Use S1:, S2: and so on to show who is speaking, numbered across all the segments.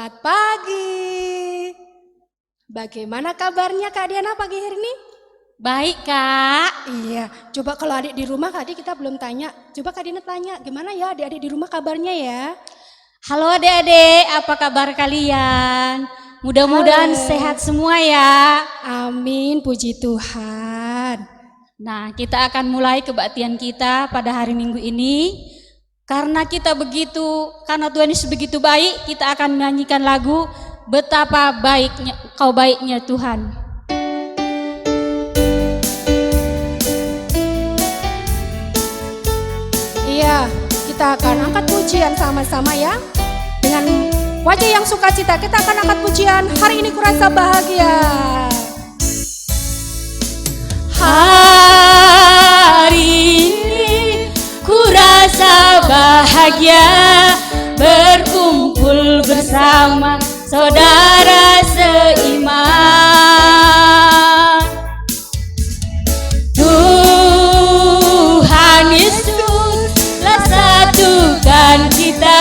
S1: Selamat pagi. Bagaimana kabarnya Kak Diana pagi hari ini?
S2: Baik Kak.
S1: Iya, coba kalau adik di rumah Kak Di kita belum tanya. Coba Kak Diana tanya, gimana ya adik-adik di rumah kabarnya ya?
S2: Halo adik-adik, apa kabar kalian? Mudah-mudahan
S1: Halo.
S2: sehat semua ya.
S1: Amin, puji Tuhan.
S2: Nah, kita akan mulai kebaktian kita pada hari Minggu ini. Karena Tuhan Yesus begitu baik, kita akan menyanyikan lagu Betapa baiknya Kau baiknya Tuhan.
S1: Iya, kita akan angkat pujian sama-sama ya. Dengan wajah yang sukacita kita akan angkat pujian. Hari ini kurasa bahagia.
S2: Hari ini kurasa bahagia berkumpul bersama saudara seiman. Tuhan Yesus telah satukan kita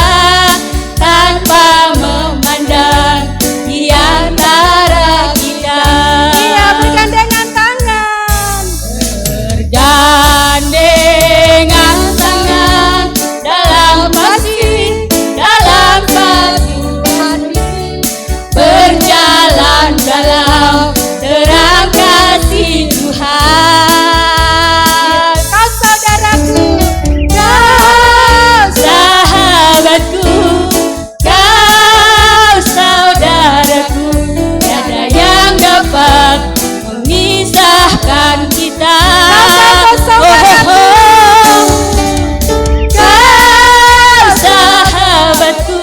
S2: tanpa memandang di antara kita.
S1: Iya, bergandengan tangan.
S2: Bergandengan tangan dalam kasih, dalam Tuhan, berjalan dalam terang kasih Tuhan.
S1: Kau saudaraku,
S2: Kau sahabatku, kau saudaraku, tiada yang dapat memisahkan kita.
S1: saudaraku.
S2: Kau sahabatku,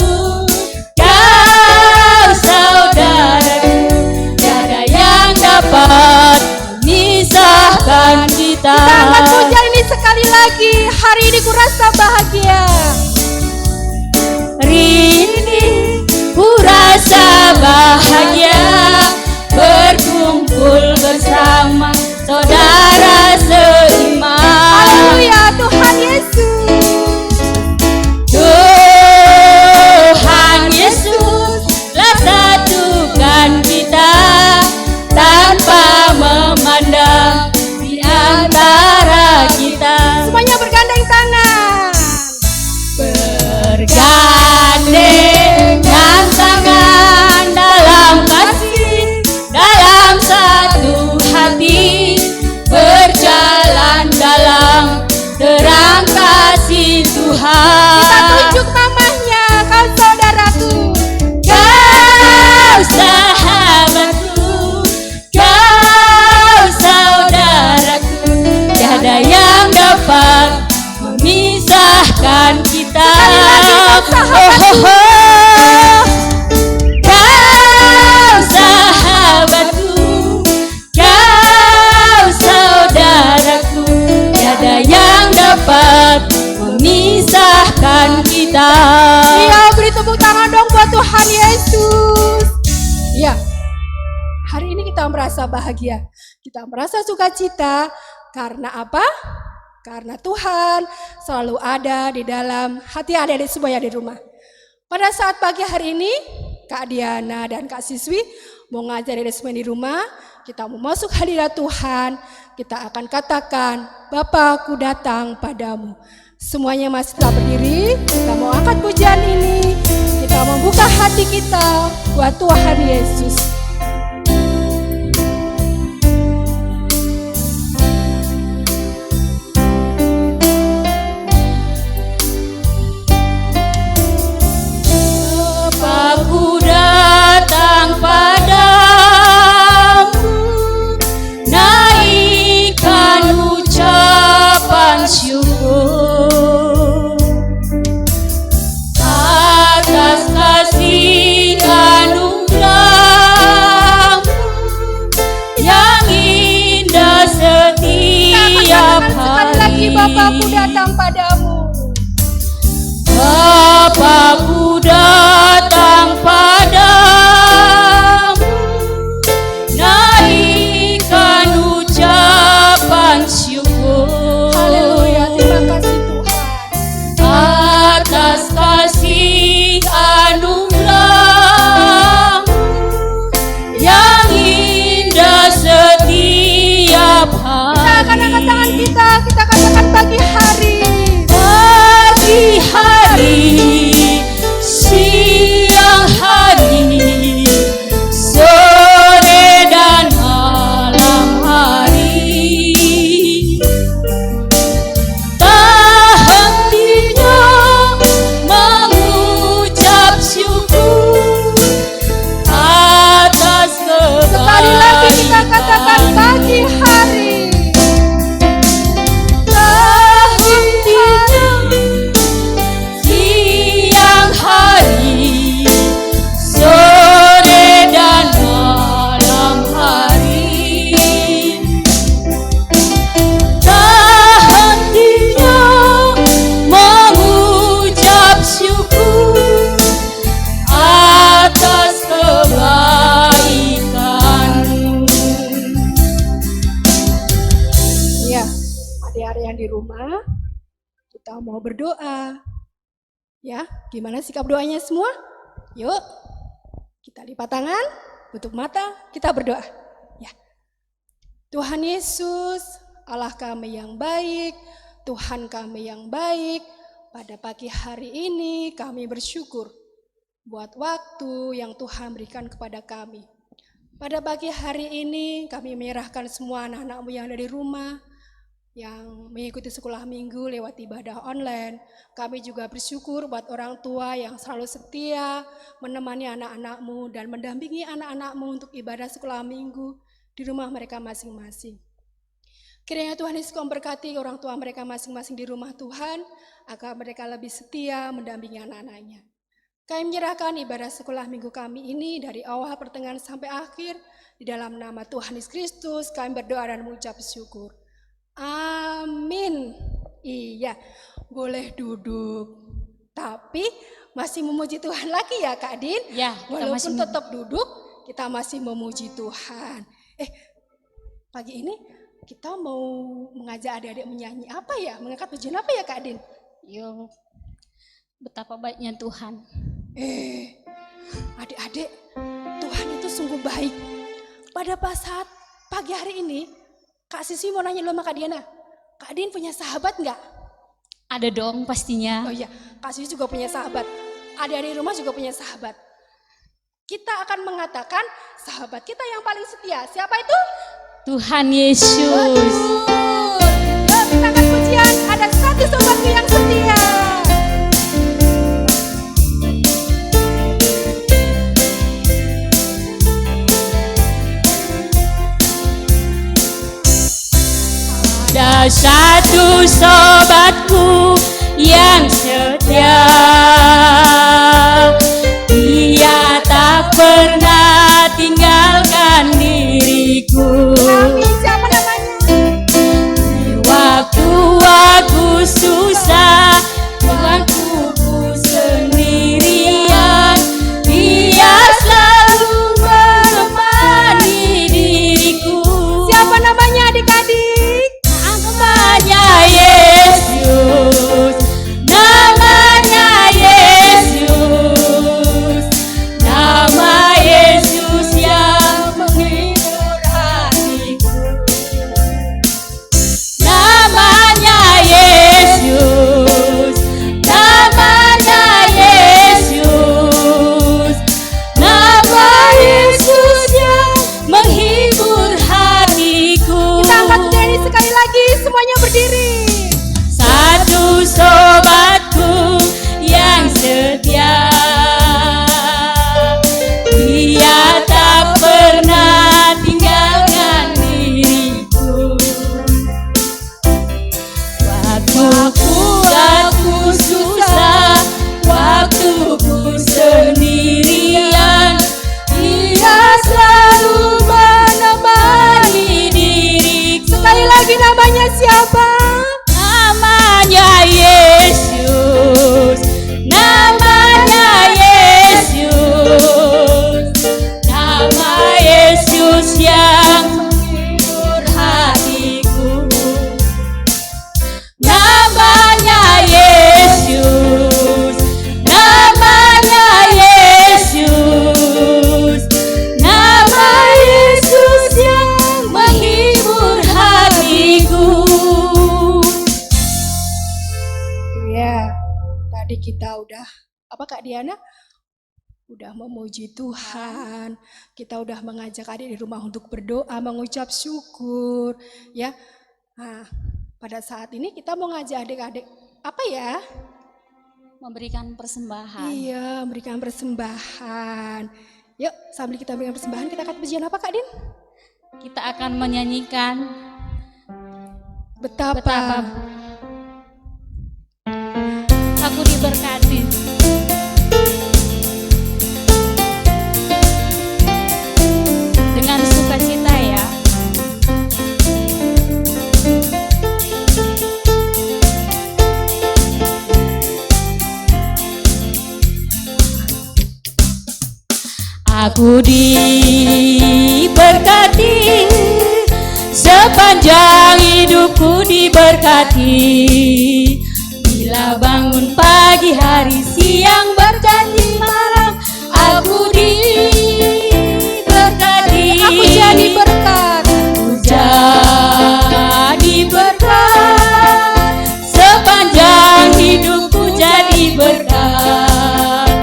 S2: kau saudaraku, tiada yang dapat memisahkan kita.
S1: Kita angkat pujian ini sekali lagi. Hari ini kurasa bahagia.
S2: Hari ini ku rasa bahagia berkumpul bersama saudara seiman.
S1: Haleluya, Tuhan Yesus.
S2: Tuhan Yesus telah satukan kita tanpa memandang di antara kita.
S1: Semuanya bergandeng tangan.
S2: Bergandengan tangan dalam kasih, dalam satu hati, berjalan dalam terang kasih Tuhan.
S1: Kita tunjuk namanya, kau saudaraku.
S2: Kau sahabatku, kau saudaraku, tiada yang dapat memisahkan kita. Kau sahabatku, kau saudaraku, tiada yang dapat memisahkan kita.
S1: Iya, beri tepuk tangan dong buat Tuhan Yesus. Iya, hari ini kita merasa bahagia. Kita merasa sukacita. Karena apa? Karena Tuhan selalu ada di dalam hati adik-adik semua yang di rumah. Pada saat pagi hari ini, Kak Diana dan Kak Siswi mau ngajarin adik semua di rumah. Kita mau masuk hadirat Tuhan. Kita akan katakan, Bapa, aku datang padamu. Semuanya masih tetap berdiri. Kita mau angkat pujian ini. Kita membuka hati kita buat Tuhan Yesus.
S2: Aku datang padamu, naikkan ucapan syukur atas kasih anugerah yang indah setiap
S1: Sekali lagi,
S2: hari.
S1: Bapakku datang padamu.
S2: Bapakku datang padamu, naikkan ucapan syukur.
S1: Haleluya, terima kasih Tuhan.
S2: Atas kasih anugerah
S1: Kita akan angkat tangan kita katakan pagi hari.
S2: Pagi hari, siang hari, sore dan malam hari, tak hentinya mengucap syukur atas
S1: Sekali lagi kita katakan pagi hari.
S2: siang hari, sore dan malam hari, tak hentinya mengucap syukur atas kebaikan-Mu.
S1: Ya, adik-adik yang di rumah, kita mau berdoa. Ya, gimana sikap doanya semua? Yuk, kita lipat tangan, tutup mata, kita berdoa. Ya, Tuhan Yesus, Allah kami yang baik, Tuhan kami yang baik, pada pagi hari ini kami bersyukur buat waktu yang Tuhan berikan kepada kami. Pada pagi hari ini kami menyerahkan semua anak-anak-Mu yang ada di rumah, yang mengikuti sekolah minggu lewat ibadah online. Kami juga bersyukur buat orang tua yang selalu setia menemani anak-anak-Mu dan mendampingi anak-anak-Mu untuk ibadah sekolah minggu di rumah mereka masing-masing. Kiranya Tuhan Yesus memberkati orang tua mereka masing-masing di rumah Tuhan, agar mereka lebih setia mendampingi anak-anaknya. Kami menyerahkan ibadah sekolah minggu kami ini dari awal pertengahan sampai akhir. Di dalam nama Tuhan Yesus Kristus kami berdoa dan mengucap syukur. Amin. Iya, boleh duduk. Tapi masih memuji Tuhan lagi ya Kak Din?
S2: Ya, kita
S1: Walaupun
S2: masih
S1: tetap duduk, kita masih memuji Tuhan. Pagi ini kita mau mengajak adik-adik menyanyi apa ya? Mengangkat pujian apa ya Kak Din?
S2: Yo, betapa baiknya Tuhan.
S1: Adik-adik, Tuhan itu sungguh baik. Pada saat pagi hari ini, Kak Sisi mau nanya dulu sama Kak Diana. Kak Din punya sahabat nggak?
S2: Ada dong pastinya.
S1: Oh iya, Kak Sisi juga punya sahabat. Adik-adik di rumah juga punya sahabat. Kita akan mengatakan sahabat kita yang paling setia. Siapa itu?
S2: Tuhan Yesus.
S1: Yuk kita akan pujian. Ada satu sobatku yang setia.
S2: Ada satu sobatku yang setia, dia tak pernah tinggalkan diriku.
S1: Amin, siapa namanya?
S2: Di waktu aku susah, waktu ku sendirian, dia selalu menemani diriku.
S1: Siapa namanya adik-adik?
S2: Namanya Yesus, namanya Yesus, nama Yesus yang menghibur hatiku. Namanya Yesus, namanya Yesus, nama Yesus yang menghibur hatiku.
S1: Kita angkat nyanyi sekali lagi, semuanya berdiri.
S2: Satu sobatku yang setia, dia tak pernah tinggalkan diriku. Waktu aku susah, waktu ku sendirian, dia selalu menemani diriku.
S1: Sekali lagi namanya siapa? kita udah apa Kak Diana? Udah memuji Tuhan, kita udah mengajak adik di rumah untuk berdoa, mengucap syukur, ya. Nah, pada saat ini kita mau ngajak adik-adik apa ya?
S2: Memberikan persembahan.
S1: Iya, memberikan persembahan. Yuk, sambil kita berikan persembahan, kita akan pujian apa Kak Din?
S2: Kita akan menyanyikan
S1: Betapa
S2: aku diberkati. Dengan sukacita ya. Aku diberkati, sepanjang hidupku diberkati. Bila bangun pagi hari, siang berjanji malam, aku diberkati.
S1: aku jadi berkat.
S2: Aku jadi berkat, sepanjang hidupku jadi berkat.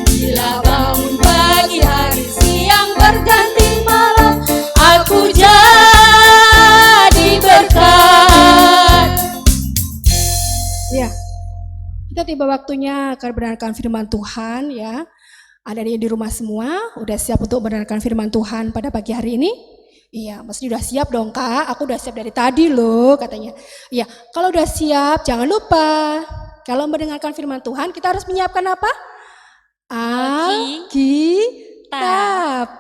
S2: Bila bangun pagi hari, siang berganti malam, aku jadi berkat.
S1: Ya, kita tiba waktunya akan mendengarkan firman Tuhan ya. Ada di rumah semua, udah siap untuk mendengarkan firman Tuhan pada pagi hari ini? Iya, mesti udah siap dong Kak, aku udah siap dari tadi loh katanya. Iya, kalau udah siap jangan lupa, kalau mendengarkan firman Tuhan kita harus menyiapkan apa? Alkitab.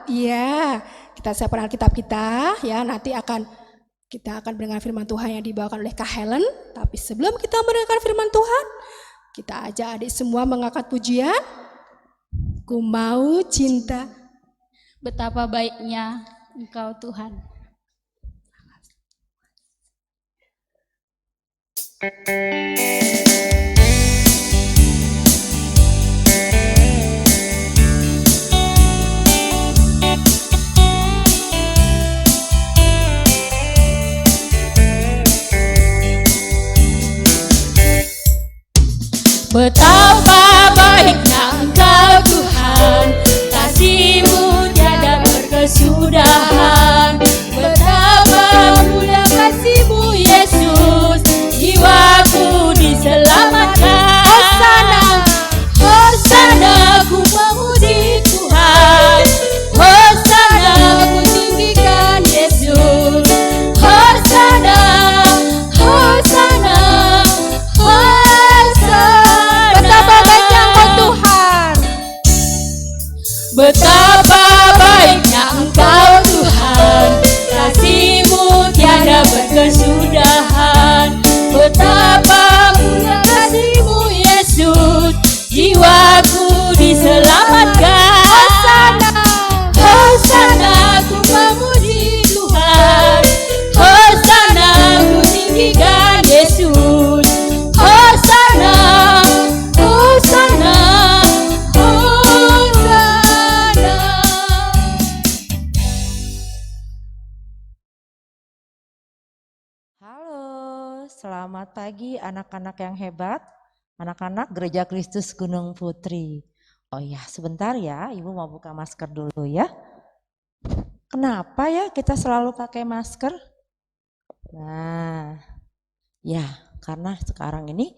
S1: Iya, kita siapkan Alkitab kita ya, nanti kita akan mendengar firman Tuhan yang dibawakan oleh Kak Helen. Tapi sebelum kita mendengarkan firman Tuhan, kita ajak adik semua mengangkat pujian. Ku mau cinta.
S2: Betapa baiknya Engkau Tuhan. Betapa baiknya Engkau Tuhan, kasih-Mu tiada berkesudahan. Betapa mulia kasih-Mu Yesus, jiwaku diselamatkan. Hosana, Hosana, ku memuji Tuhan. Hosana, ku tinggikan Yesus. Hosana, Hosana,
S1: Betapa baiknya Engkau Tuhan.
S2: Betapa baiknya Engkau Tuhan, kasih-Mu tiada berkesudahan. Betapa mulia kasih-Mu Yesus, jiwaku diselamatkan. Hosana, Hosana, ku memuji Tuhan. Hosana, ku tinggikan Yesus. Hosana, Hosana, Hosana.
S3: Halo, selamat pagi anak-anak yang hebat, anak-anak Gereja Kristus Gunung Putri. Oh ya, sebentar ya, Ibu mau buka masker dulu ya. Kenapa ya kita selalu pakai masker? Nah, ya karena sekarang ini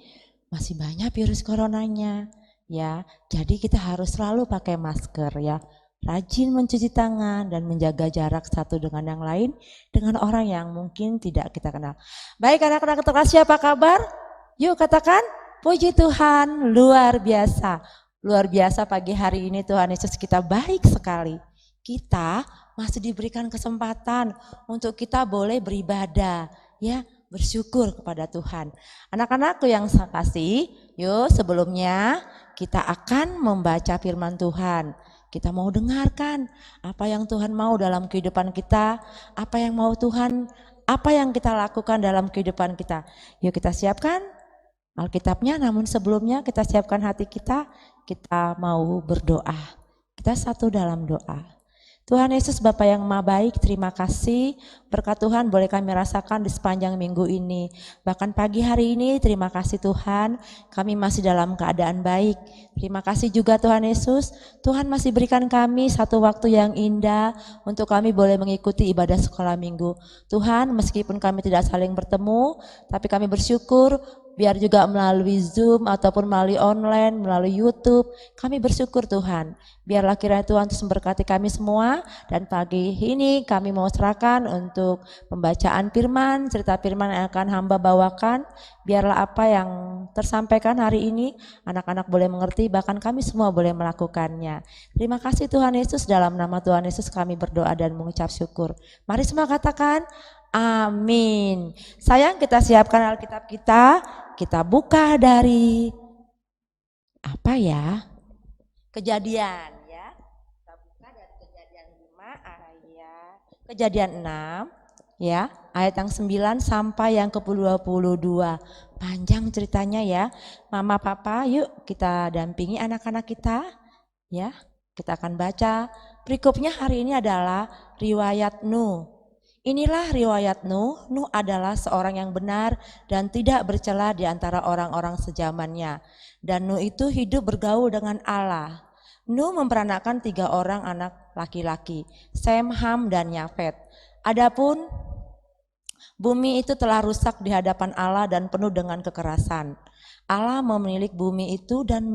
S3: masih banyak virus coronanya ya. Jadi kita harus selalu pakai masker ya. Rajin mencuci tangan dan menjaga jarak satu dengan yang lain dengan orang yang mungkin tidak kita kenal. Baik anak-anak terkasih, apa kabar? Yuk katakan, puji Tuhan, luar biasa. Luar biasa pagi hari ini Tuhan Yesus kita baik sekali. Kita masih diberikan kesempatan untuk kita boleh beribadah ya, bersyukur kepada Tuhan. Anak-anakku yang saya kasih, yuk sebelumnya kita akan membaca firman Tuhan. Kita mau dengarkan apa yang Tuhan mau dalam kehidupan kita, apa yang mau Tuhan, apa yang kita lakukan dalam kehidupan kita. Yuk kita siapkan Alkitabnya, namun sebelumnya kita siapkan hati kita mau berdoa. Kita satu dalam doa. Tuhan Yesus Bapa yang Maha Baik, terima kasih berkat Tuhan boleh kami rasakan di sepanjang minggu ini. Bahkan pagi hari ini terima kasih Tuhan, kami masih dalam keadaan baik. Terima kasih juga Tuhan Yesus, Tuhan masih berikan kami satu waktu yang indah untuk kami boleh mengikuti ibadah sekolah minggu. Tuhan, meskipun kami tidak saling bertemu, tapi kami bersyukur biar juga melalui Zoom ataupun melalui online, melalui YouTube, kami bersyukur Tuhan. Biarlah kiranya Tuhan terus memberkati kami semua, dan pagi ini kami mau serahkan untuk pembacaan firman, cerita firman yang akan hamba bawakan. Biarlah apa yang tersampaikan hari ini anak-anak boleh mengerti, bahkan kami semua boleh melakukannya. Terima kasih Tuhan Yesus, dalam nama Tuhan Yesus kami berdoa dan mengucap syukur. Mari semua katakan amin. Sayang, kita siapkan Alkitab kita buka dari apa ya? Kejadian ya. Kita buka dari Kejadian 5 ayat Kejadian 6 ya, ayat yang 9 sampai yang ke-22. Panjang ceritanya ya. Mama Papa, yuk kita dampingi anak-anak kita ya. Kita akan baca. Perikopnya hari ini adalah riwayat Nuh. Inilah riwayat Nuh. Nuh adalah seorang yang benar dan tidak bercela di antara orang-orang sezamannya. Dan Nuh itu hidup bergaul dengan Allah. Nuh memperanakkan 3 orang anak laki-laki, Sem, Ham, dan Yafet. Adapun bumi itu telah rusak di hadapan Allah dan penuh dengan kekerasan. Allah menilik bumi itu dan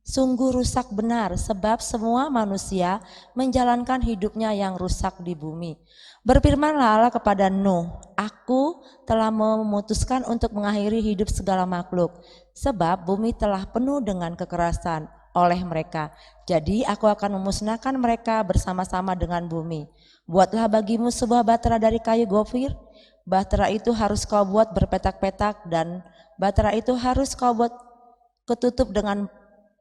S3: sungguh rusak benar, sebab semua manusia menjalankan hidupnya yang rusak di bumi. Berfirmanlah Allah kepada Nuh, aku telah memutuskan untuk mengakhiri hidup segala makhluk, sebab bumi telah penuh dengan kekerasan oleh mereka. Jadi aku akan memusnahkan mereka bersama-sama dengan bumi. Buatlah bagimu sebuah bahtera dari kayu gofir. Bahtera itu harus kau buat berpetak-petak, dan bahtera itu harus kau buat ketutup dengan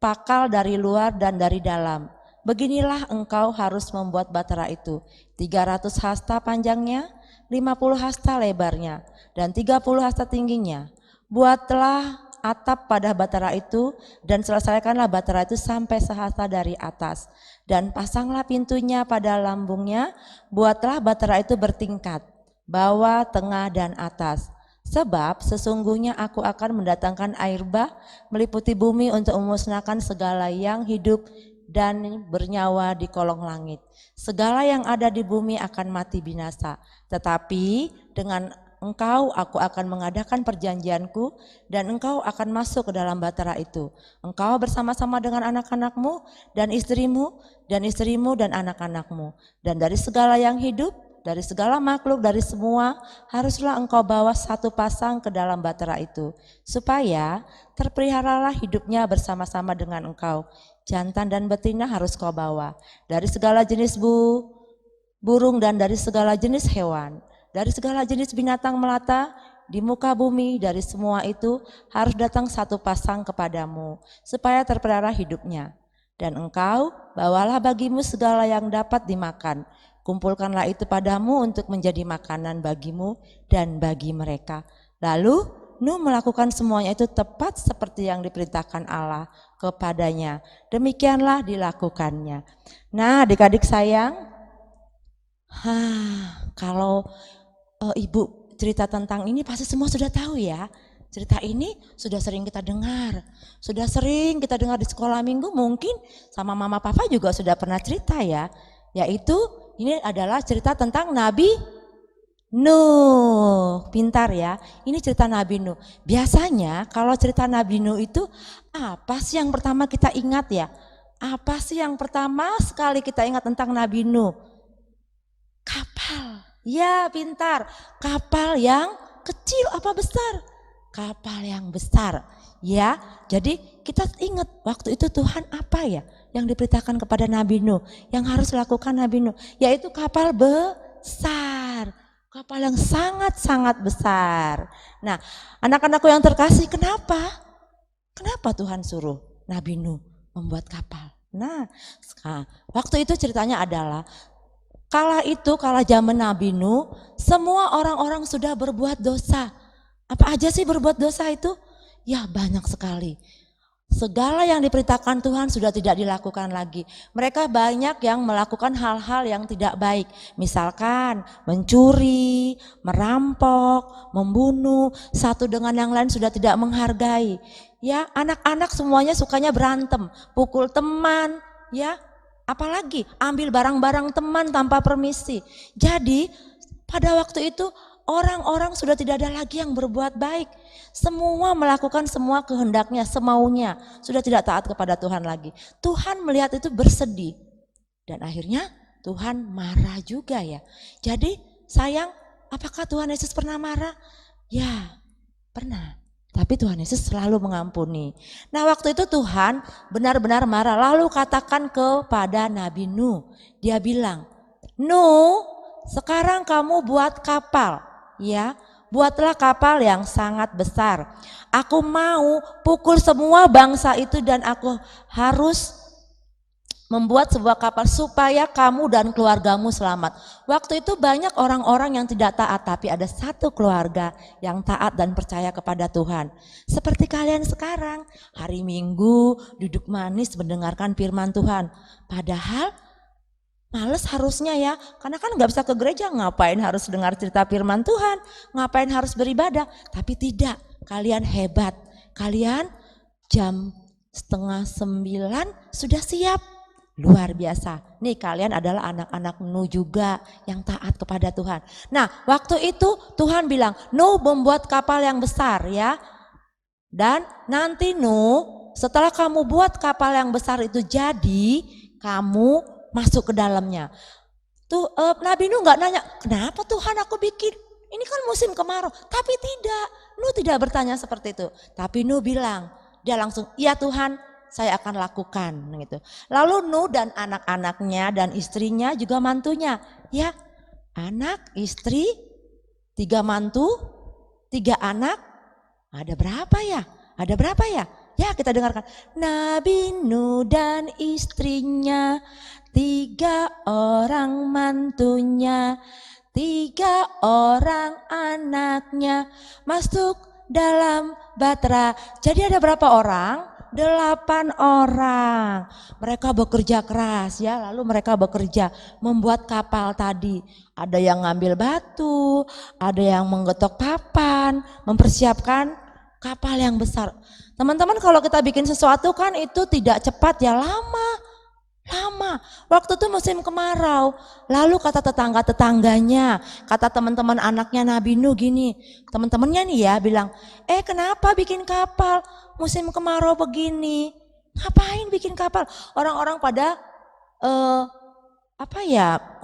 S3: pakal dari luar dan dari dalam. Beginilah engkau harus membuat bahtera itu, 300 hasta panjangnya, 50 hasta lebarnya, dan 30 hasta tingginya. Buatlah atap pada bahtera itu, dan selesaikanlah bahtera itu sampai sehasta dari atas. Dan pasanglah pintunya pada lambungnya, buatlah bahtera itu bertingkat, bawah, tengah, dan atas. Sebab sesungguhnya aku akan mendatangkan air bah meliputi bumi untuk memusnahkan segala yang hidup dan bernyawa di kolong langit. Segala yang ada di bumi akan mati binasa. Tetapi dengan engkau aku akan mengadakan perjanjianku, dan engkau akan masuk ke dalam bahtera itu. Engkau bersama-sama dengan anak-anakmu dan istrimu dan anak-anakmu. Dan dari segala yang hidup, dari segala makhluk, dari semua, haruslah engkau bawa satu pasang ke dalam bahtera itu, supaya terpeliharalah hidupnya bersama-sama dengan engkau. Jantan dan betina harus kau bawa, dari segala jenis burung dan dari segala jenis hewan, dari segala jenis binatang melata di muka bumi, dari semua itu harus datang satu pasang kepadamu, supaya terpelihara hidupnya. Dan engkau bawalah bagimu segala yang dapat dimakan, kumpulkanlah itu padamu untuk menjadi makanan bagimu dan bagi mereka. Lalu Nuh melakukan semuanya itu tepat seperti yang diperintahkan Allah kepadanya. Demikianlah dilakukannya. Nah, adik-adik sayang, kalau ibu cerita tentang ini pasti semua sudah tahu ya. Cerita ini sudah sering kita dengar, sudah sering kita dengar di sekolah minggu, mungkin sama mama papa juga sudah pernah cerita ya. Yaitu ini adalah cerita tentang Nabi Nuh. Pintar ya, ini cerita Nabi Nuh. Biasanya kalau cerita Nabi Nuh itu apa sih yang pertama kita ingat ya? Apa sih yang pertama sekali kita ingat tentang Nabi Nuh? Kapal. Ya, pintar. Kapal yang kecil apa besar? Kapal yang besar. Ya, jadi kita ingat waktu itu Tuhan apa ya yang diperintahkan kepada Nabi Nuh, yang harus dilakukan Nabi Nuh, yaitu kapal besar. Kapal yang sangat-sangat besar. Nah, anak-anakku yang terkasih, kenapa? Kenapa Tuhan suruh Nabi Nuh membuat kapal? Nah, waktu itu ceritanya adalah kala zaman Nabi Nuh, semua orang-orang sudah berbuat dosa. Apa aja sih berbuat dosa itu? Ya banyak sekali. Segala yang diperintahkan Tuhan sudah tidak dilakukan lagi. Mereka banyak yang melakukan hal-hal yang tidak baik. Misalkan mencuri, merampok, membunuh, satu dengan yang lain sudah tidak menghargai. Ya, anak-anak semuanya sukanya berantem, pukul teman, ya. Apalagi ambil barang-barang teman tanpa permisi. Jadi pada waktu itu orang-orang sudah tidak ada lagi yang berbuat baik. Semua melakukan semua kehendaknya, semaunya. Sudah tidak taat kepada Tuhan lagi. Tuhan melihat itu bersedih. Dan akhirnya Tuhan marah juga ya. Jadi sayang, apakah Tuhan Yesus pernah marah? Ya, pernah. Tapi Tuhan Yesus selalu mengampuni. Nah waktu itu Tuhan benar-benar marah. Lalu katakan kepada Nabi Nuh. Dia bilang, Nuh, sekarang kamu buat kapal. Ya, buatlah kapal yang sangat besar. Aku mau pukul semua bangsa itu dan aku harus membuat sebuah kapal supaya kamu dan keluargamu selamat. Waktu itu banyak orang-orang yang tidak taat, tapi ada satu keluarga yang taat dan percaya kepada Tuhan. Seperti kalian sekarang, hari Minggu duduk manis mendengarkan firman Tuhan. Padahal males harusnya ya, karena kan nggak bisa ke gereja, ngapain harus dengar cerita firman Tuhan, ngapain harus beribadah. Tapi tidak, kalian hebat, kalian jam 8:30 sudah siap, luar biasa. Nih kalian adalah anak-anak Nuh juga yang taat kepada Tuhan. Nah waktu itu Tuhan bilang, Nuh membuat kapal yang besar ya, dan nanti Nuh setelah kamu buat kapal yang besar itu jadi, kamu masuk ke dalamnya. Tuh Nabi Nuh nggak nanya, kenapa Tuhan aku bikin? Ini kan musim kemarau. Tapi tidak, Nuh tidak bertanya seperti itu. Tapi Nuh bilang, dia langsung, iya Tuhan, saya akan lakukan. Gitu. Lalu Nuh dan anak-anaknya dan istrinya juga mantunya. Ya, anak, istri, 3 mantu, 3 anak. Ada berapa ya? Ada berapa ya? Ya kita dengarkan. Nabi Nuh dan istrinya, 3 orang mantunya, 3 orang anaknya masuk dalam batra. Jadi ada berapa orang? 8 orang. Mereka bekerja keras ya, lalu mereka bekerja membuat kapal tadi. Ada yang ngambil batu, ada yang menggetok papan, mempersiapkan kapal yang besar. Teman-teman kalau kita bikin sesuatu kan itu tidak cepat ya, lama. Waktu itu musim kemarau. Lalu kata tetangga-tetangganya, kata teman-teman anaknya Nabi Nuh gini, teman-temannya nih ya bilang, kenapa bikin kapal musim kemarau begini? Ngapain bikin kapal? Orang-orang pada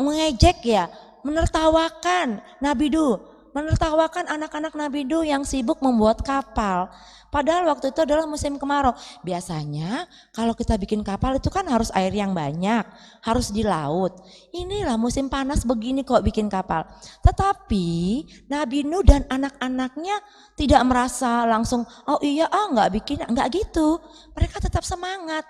S3: mengejek ya, menertawakan Nabi Nuh, menertawakan anak-anak Nabi Nuh yang sibuk membuat kapal. Padahal waktu itu adalah musim kemarau. Biasanya kalau kita bikin kapal itu kan harus air yang banyak, harus di laut. Inilah musim panas begini kok bikin kapal. Tetapi Nabi Nuh dan anak-anaknya tidak merasa langsung, enggak gitu. Mereka tetap semangat.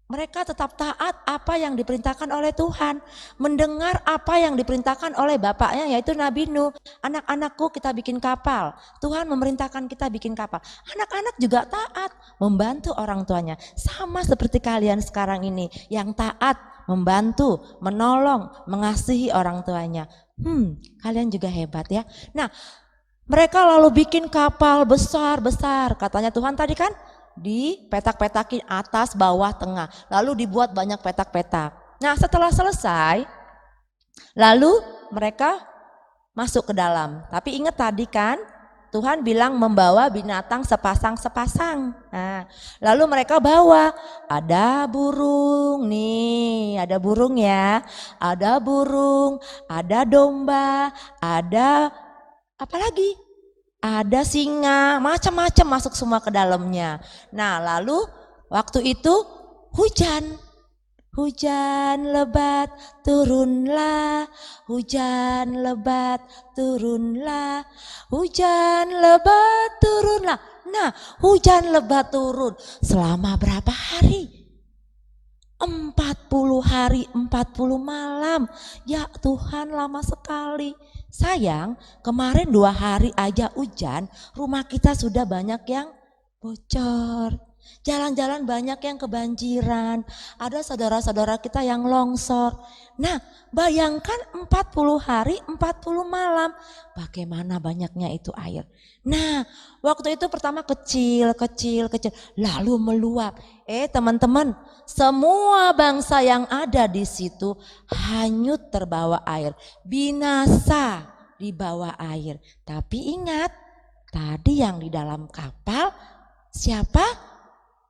S3: Mereka tetap taat apa yang diperintahkan oleh Tuhan, mendengar apa yang diperintahkan oleh bapaknya yaitu Nabi Nuh. Anak-anakku kita bikin kapal, Tuhan memerintahkan kita bikin kapal. Anak-anak juga taat membantu orang tuanya. Sama seperti kalian sekarang ini yang taat membantu, menolong, mengasihi orang tuanya. Kalian juga hebat ya. Nah mereka lalu bikin kapal besar-besar, katanya Tuhan tadi kan, dipetak-petakin atas, bawah, tengah. Lalu dibuat banyak petak-petak. Nah setelah selesai, lalu mereka masuk ke dalam. Tapi ingat tadi kan, Tuhan bilang membawa binatang sepasang-sepasang. Nah, lalu mereka bawa, ada burung nih, ada burung ya. Ada burung, ada domba, ada apa lagi? Ada singa, macam-macam masuk semua ke dalamnya. Nah lalu waktu itu hujan lebat turunlah, hujan lebat turunlah, hujan lebat turunlah. Nah hujan lebat turun selama berapa hari? 40 hari 40 malam. Ya Tuhan lama sekali. Sayang kemarin 2 hari aja hujan, rumah kita sudah banyak yang bocor. Jalan-jalan banyak yang kebanjiran, ada saudara-saudara kita yang longsor. Nah, bayangkan 40 hari, 40 malam, bagaimana banyaknya itu air. Nah, waktu itu pertama kecil, lalu meluap. Teman-teman, semua bangsa yang ada di situ hanyut terbawa air, binasa di bawah air. Tapi ingat, tadi yang di dalam kapal siapa?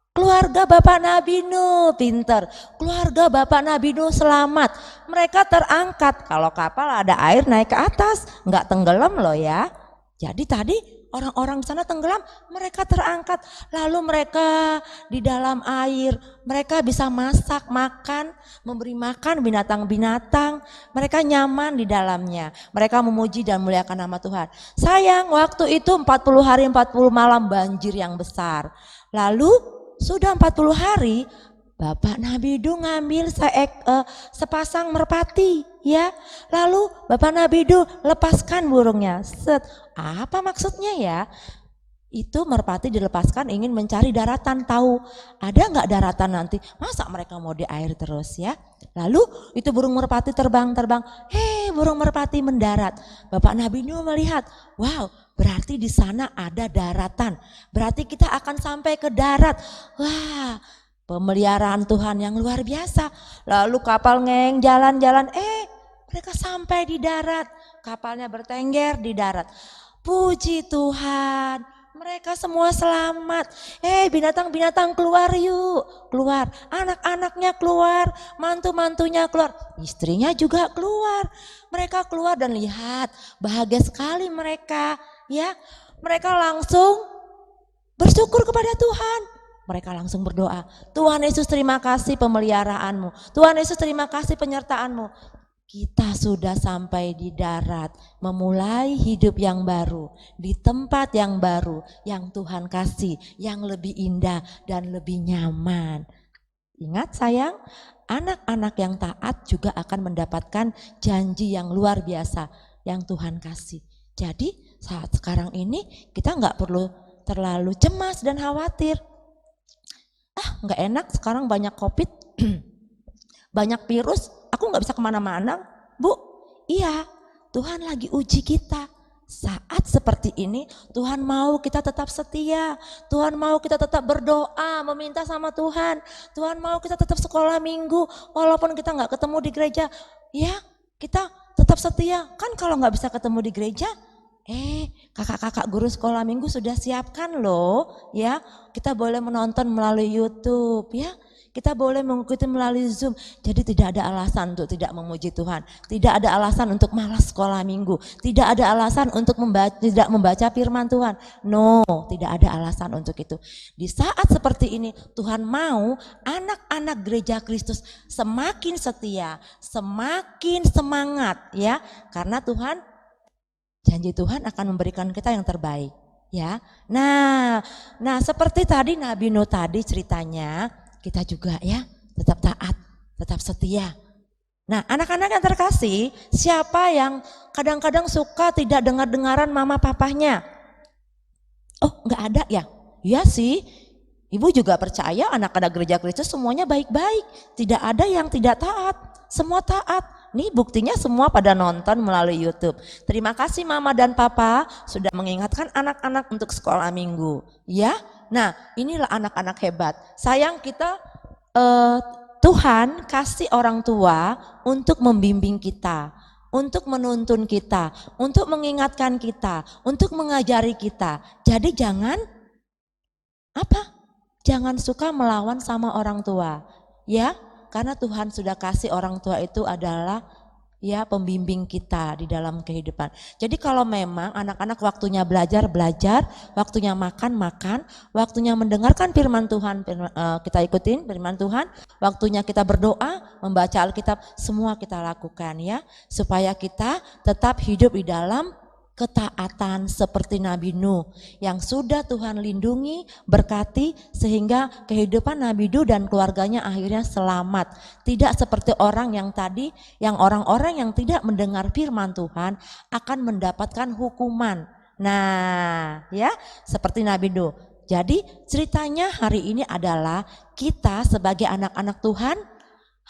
S3: Keluarga Bapak Nabi Nuh, pinter. Keluarga Bapak Nabi Nuh selamat. Mereka terangkat. Kalau kapal ada air naik ke atas, nggak tenggelam loh ya. Jadi tadi orang-orang di sana tenggelam, mereka terangkat. Lalu mereka di dalam air, mereka bisa masak, makan, memberi makan binatang-binatang. Mereka nyaman di dalamnya. Mereka memuji dan muliakan nama Tuhan. Sayang, waktu itu 40 hari 40 malam banjir yang besar. Lalu sudah 40 hari, Bapak Nabi Nuh ngambil sepasang merpati, ya. Lalu Bapak Nabi Nuh lepaskan burungnya. Apa maksudnya ya? Itu merpati dilepaskan ingin mencari daratan, tahu ada nggak daratan nanti. Masa mereka mau di air terus ya? Lalu itu burung merpati terbang. Burung merpati mendarat. Bapak Nabi Nuh melihat, wow, berarti di sana ada daratan. Berarti kita akan sampai ke darat. Wah, pemeliharaan Tuhan yang luar biasa. Lalu kapal jalan-jalan, mereka sampai di darat. Kapalnya bertengger di darat. Puji Tuhan. Mereka semua selamat. Binatang-binatang keluar yuk. Keluar. Anak-anaknya keluar. Mantu-mantunya keluar. Istrinya juga keluar. Mereka keluar dan lihat. Bahagia sekali mereka. Ya, mereka langsung bersyukur kepada Tuhan. Mereka langsung berdoa. Tuhan Yesus terima kasih pemeliharaanmu. Tuhan Yesus terima kasih penyertaanmu. Kita sudah sampai di darat, memulai hidup yang baru, di tempat yang baru, yang Tuhan kasih, yang lebih indah dan lebih nyaman. Ingat sayang, anak-anak yang taat juga akan mendapatkan janji yang luar biasa yang Tuhan kasih. Jadi saat sekarang ini kita nggak perlu terlalu cemas dan khawatir. Nggak enak sekarang banyak COVID, banyak virus. Aku nggak bisa kemana-mana, Bu. Iya, Tuhan lagi uji kita. Saat seperti ini Tuhan mau kita tetap setia. Tuhan mau kita tetap berdoa, meminta sama Tuhan. Tuhan mau kita tetap sekolah minggu. Walaupun kita nggak ketemu di gereja, ya kita tetap setia. Kan kalau nggak bisa ketemu di gereja, kakak-kakak guru sekolah minggu sudah siapkan loh. Ya, kita boleh menonton melalui YouTube ya. Kita boleh mengikuti melalui Zoom. Jadi tidak ada alasan untuk tidak memuji Tuhan. Tidak ada alasan untuk malas sekolah minggu. Tidak ada alasan untuk tidak membaca firman Tuhan. No, tidak ada alasan untuk itu. Di saat seperti ini Tuhan mau anak-anak gereja Kristus semakin setia, semakin semangat ya. Karena janji Tuhan akan memberikan kita yang terbaik ya. Nah seperti tadi Nabi Nuh tadi ceritanya, kita juga ya tetap taat, tetap setia. Nah anak-anak yang terkasih, siapa yang kadang-kadang suka tidak dengar-dengaran mama papahnya? Oh nggak ada ya? Iya sih, Ibu juga percaya anak-anak gereja Kristus semuanya baik-baik. Tidak ada yang tidak taat, semua taat. Nih buktinya semua pada nonton melalui YouTube. Terima kasih mama dan papa sudah mengingatkan anak-anak untuk sekolah minggu. Ya. Nah inilah anak-anak hebat. Sayang kita Tuhan kasih orang tua untuk membimbing kita, untuk menuntun kita, untuk mengingatkan kita, untuk mengajari kita. Jadi jangan suka melawan sama orang tua. Ya, karena Tuhan sudah kasih orang tua itu adalah ya pembimbing kita di dalam kehidupan. Jadi kalau memang anak-anak waktunya belajar, waktunya makan, waktunya mendengarkan firman Tuhan, kita ikutin firman Tuhan, waktunya kita berdoa, membaca Alkitab, semua kita lakukan ya, supaya kita tetap hidup di dalam ketaatan seperti Nabi Nuh yang sudah Tuhan lindungi, berkati sehingga kehidupan Nabi Nuh dan keluarganya akhirnya selamat. Tidak seperti orang orang-orang yang tidak mendengar firman Tuhan akan mendapatkan hukuman. Nah, ya, seperti Nabi Nuh. Jadi ceritanya hari ini adalah kita sebagai anak-anak Tuhan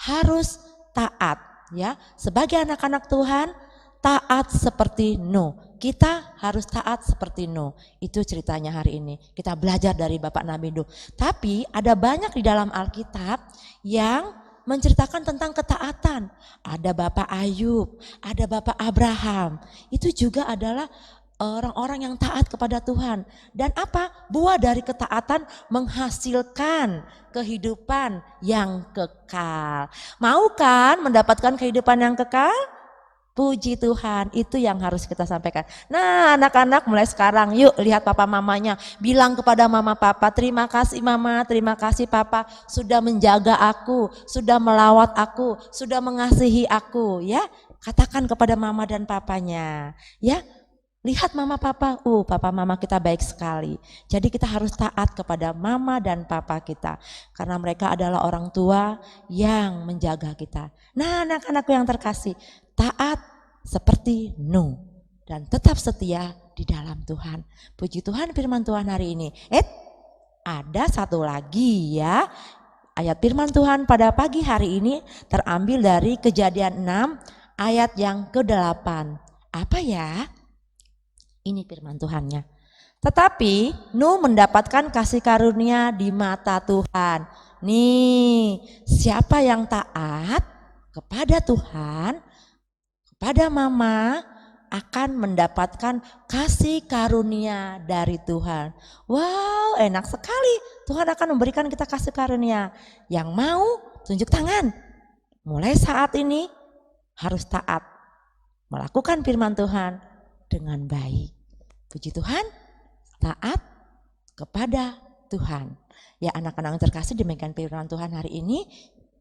S3: harus taat ya. Sebagai anak-anak Tuhan taat seperti Nuh. Kita harus taat seperti Nuh. Itu ceritanya hari ini. Kita belajar dari Bapak Nabi Nuh. Tapi ada banyak di dalam Alkitab yang menceritakan tentang ketaatan. Ada Bapak Ayub, ada Bapak Abraham. Itu juga adalah orang-orang yang taat kepada Tuhan. Dan apa? Buah dari ketaatan menghasilkan kehidupan yang kekal. Mau kan mendapatkan kehidupan yang kekal? Puji Tuhan, itu yang harus kita sampaikan. Nah, anak-anak mulai sekarang yuk lihat papa mamanya. Bilang kepada mama papa, terima kasih mama, terima kasih papa sudah menjaga aku, sudah melawat aku, sudah mengasihi aku ya. Katakan kepada mama dan papanya ya. Lihat mama papa, papa mama kita baik sekali. Jadi kita harus taat kepada mama dan papa kita. Karena mereka adalah orang tua yang menjaga kita. Nah anak-anakku yang terkasih, taat seperti Nuh. Dan tetap setia di dalam Tuhan. Puji Tuhan firman Tuhan hari ini. Ada satu lagi ya. Ayat firman Tuhan pada pagi hari ini terambil dari Kejadian 6 ayat yang ke-8. Apa ya? Ini firman Tuhannya. Tetapi Nuh mendapatkan kasih karunia di mata Tuhan. Nih, siapa yang taat kepada Tuhan, kepada mama, akan mendapatkan kasih karunia dari Tuhan. Wow, enak sekali. Tuhan akan memberikan kita kasih karunia. Yang mau tunjuk tangan. Mulai saat ini harus taat. Melakukan firman Tuhan dengan baik. Puji Tuhan, taat kepada Tuhan. Ya anak-anak yang terkasih, demikian firman Tuhan hari ini.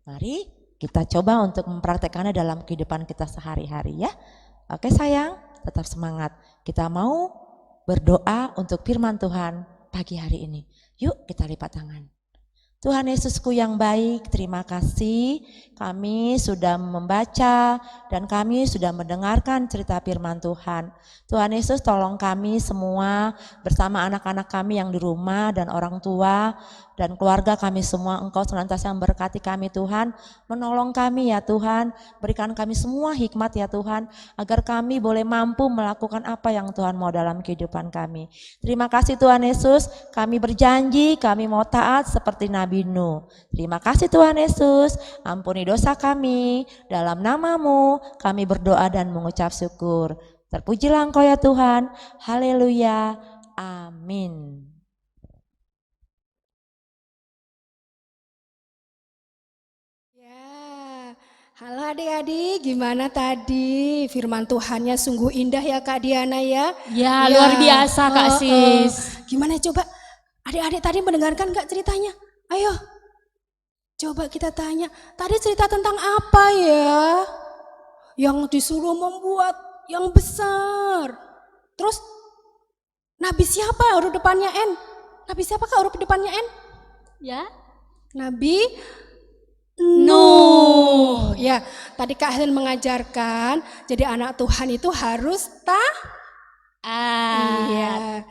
S3: Mari kita coba untuk mempraktekannya dalam kehidupan kita sehari-hari ya. Oke sayang, tetap semangat. Kita mau berdoa untuk firman Tuhan pagi hari ini. Yuk kita lipat tangan. Tuhan Yesusku yang baik, terima kasih kami sudah membaca dan kami sudah mendengarkan cerita firman Tuhan. Tuhan Yesus tolong kami semua bersama anak-anak kami yang di rumah dan orang tua dan keluarga kami semua, Engkau senantiasa memberkati kami Tuhan, menolong kami ya Tuhan, berikan kami semua hikmat ya Tuhan, agar kami boleh mampu melakukan apa yang Tuhan mau dalam kehidupan kami. Terima kasih Tuhan Yesus, kami berjanji kami mau taat seperti Nabi Nuh. Terima kasih Tuhan Yesus, ampuni dosa kami, dalam nama-Mu kami berdoa dan mengucap syukur. Terpujilah Engkau ya Tuhan, haleluya, amin.
S1: Halo adik-adik, gimana tadi? Firman Tuhannya sungguh indah ya Kak Diana ya?
S2: Ya, luar biasa Kak Sis.
S1: Gimana coba adik-adik tadi mendengarkan gak ceritanya? Ayo, coba kita tanya, tadi cerita tentang apa ya? Yang disuruh membuat yang besar. Terus, Nabi siapa huruf depannya N? Nabi siapa Kak huruf depannya N?
S2: Ya,
S1: Nabi Nuh. Ya, tadi Kak Helen mengajarkan, jadi anak Tuhan itu harus Iya.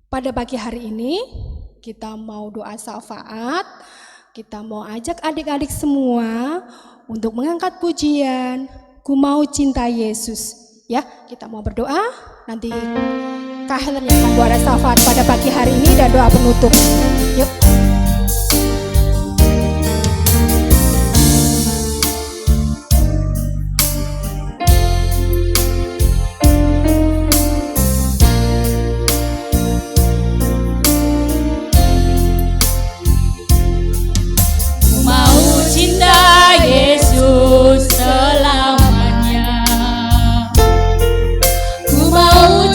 S1: Pada pagi hari ini kita mau doa syafaat, kita mau ajak adik-adik semua untuk mengangkat pujian, Ku mau cinta Yesus. Ya, kita mau berdoa, nanti Kak Helen yang akan doa syafaat pada pagi hari ini dan doa penutup. Yuk.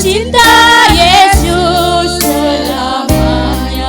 S2: Cinta Yesus selamanya.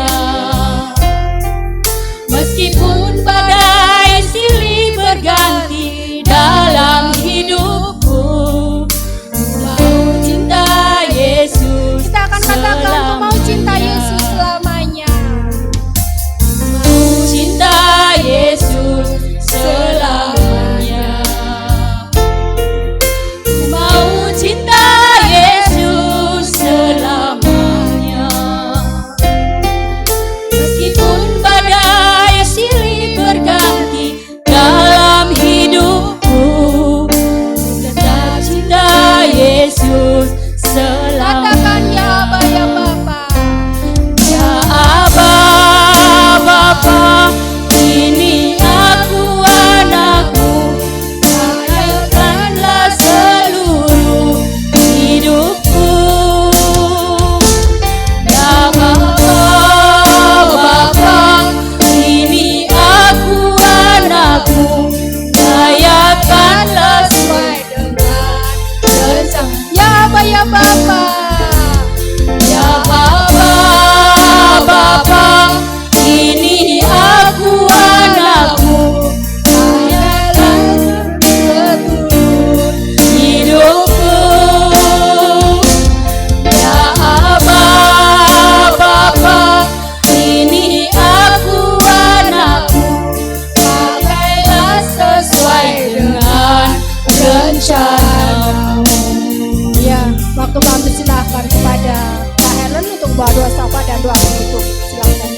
S1: Shalom. Ya, waktu kami silahkan kepada Kak Helen untuk bawa doa sapa dan doa penutup. Silakan.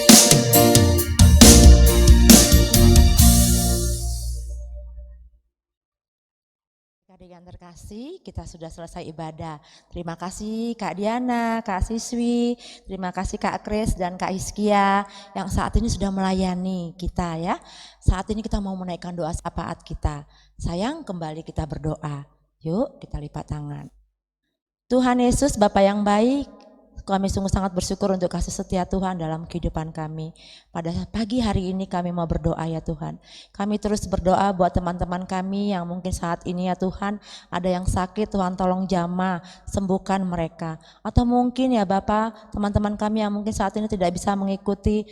S3: Adik yang terkasih, kita sudah selesai ibadah. Terima kasih Kak Diana, Kak Siswi, terima kasih Kak Kris dan Kak Hiskia yang saat ini sudah melayani kita ya. Saat ini kita mau menaikkan doa syafaat kita. Sayang, kembali kita berdoa. Yuk kita lipat tangan. Tuhan Yesus, Bapa yang baik, kami sungguh sangat bersyukur untuk kasih setia Tuhan dalam kehidupan kami. Pada pagi hari ini kami mau berdoa ya Tuhan. Kami terus berdoa buat teman-teman kami yang mungkin saat ini ya Tuhan ada yang sakit, Tuhan tolong jamah, sembuhkan mereka. Atau mungkin ya Bapak, teman-teman kami yang mungkin saat ini tidak bisa mengikuti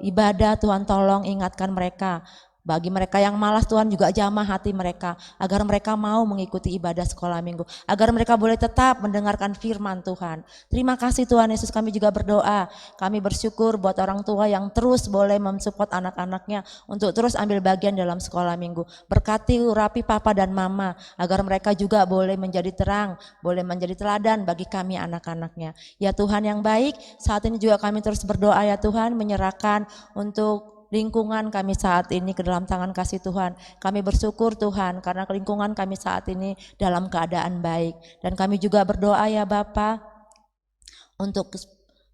S3: ibadah, Tuhan tolong ingatkan mereka. Bagi mereka yang malas, Tuhan juga jamah hati mereka agar mereka mau mengikuti ibadah sekolah minggu, agar mereka boleh tetap mendengarkan firman Tuhan. Terima kasih Tuhan Yesus, kami juga berdoa, kami bersyukur buat orang tua yang terus boleh mensupport anak-anaknya untuk terus ambil bagian dalam sekolah minggu. Berkati urapi papa dan mama agar mereka juga boleh menjadi terang, boleh menjadi teladan bagi kami anak-anaknya. Ya Tuhan yang baik, saat ini juga kami terus berdoa ya Tuhan, menyerahkan untuk lingkungan kami saat ini ke dalam tangan kasih Tuhan. Kami bersyukur Tuhan karena lingkungan kami saat ini dalam keadaan baik. Dan kami juga berdoa ya Bapa untuk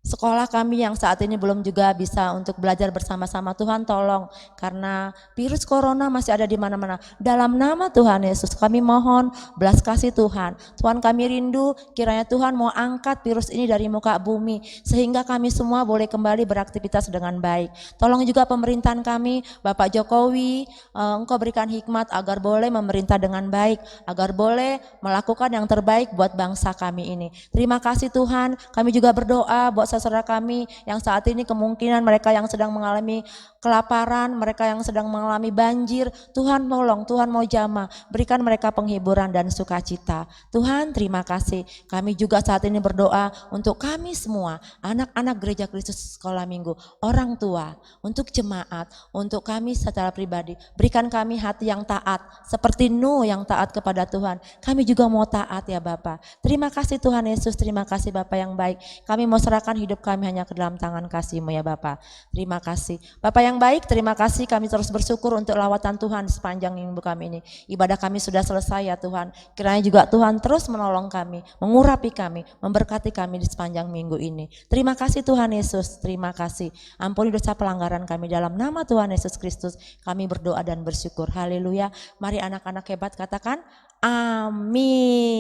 S3: sekolah kami yang saat ini belum juga bisa untuk belajar bersama-sama. Tuhan tolong, karena virus corona masih ada di mana-mana. Dalam nama Tuhan Yesus kami mohon belas kasih Tuhan. Tuhan kami rindu kiranya Tuhan mau angkat virus ini dari muka bumi sehingga kami semua boleh kembali beraktivitas dengan baik. Tolong juga pemerintahan kami, Bapak Jokowi, Engkau berikan hikmat agar boleh memerintah dengan baik, agar boleh melakukan yang terbaik buat bangsa kami ini. Terima kasih Tuhan, kami juga berdoa buat saudara kami yang saat ini kemungkinan mereka yang sedang mengalami kelaparan, mereka yang sedang mengalami banjir. Tuhan tolong, Tuhan mau jamah, berikan mereka penghiburan dan sukacita. Tuhan terima kasih, kami juga saat ini berdoa untuk kami semua, anak-anak Gereja Kristus Sekolah Minggu, orang tua, untuk jemaat, untuk kami secara pribadi. Berikan kami hati yang taat, seperti Nuh yang taat kepada Tuhan. Kami juga mau taat ya Bapa. Terima kasih Tuhan Yesus, terima kasih Bapa yang baik. Kami mau serahkan hidup kami hanya ke dalam tangan kasih-Mu ya Bapa. Terima kasih. Bapa yang baik, terima kasih, kami terus bersyukur untuk lawatan Tuhan sepanjang minggu kami ini. Ibadah kami sudah selesai ya Tuhan. Kiranya juga Tuhan terus menolong kami, mengurapi kami, memberkati kami di sepanjang minggu ini. Terima kasih Tuhan Yesus, terima kasih. Ampuni dosa pelanggaran kami dalam nama Tuhan Yesus Kristus. Kami berdoa dan bersyukur. Haleluya. Mari anak-anak hebat katakan amin.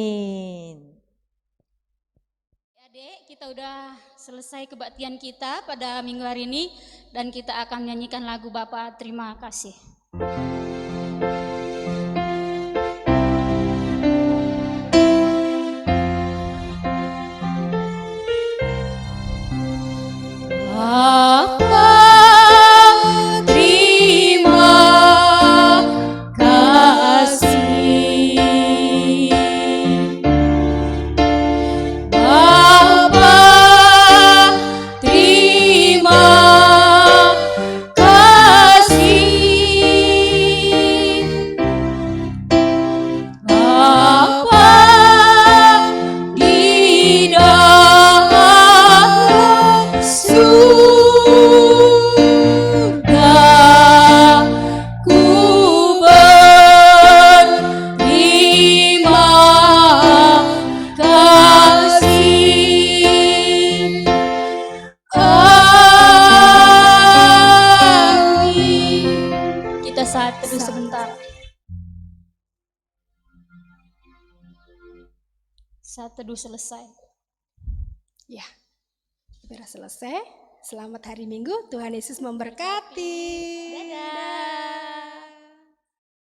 S2: Adik, kita udah selesai kebaktian kita pada minggu hari ini dan kita akan menyanyikan lagu Bapa Terima Kasih. Bapa terima kasih. Bapa terima kasih. Bapa di dalam surga, ku berterima kasih. Amin. Kita saat teduh sebentar. Saat teduh selesai.
S1: Ya, sudah selesai. Selamat hari Minggu, Tuhan Yesus memberkati.
S2: Dadah.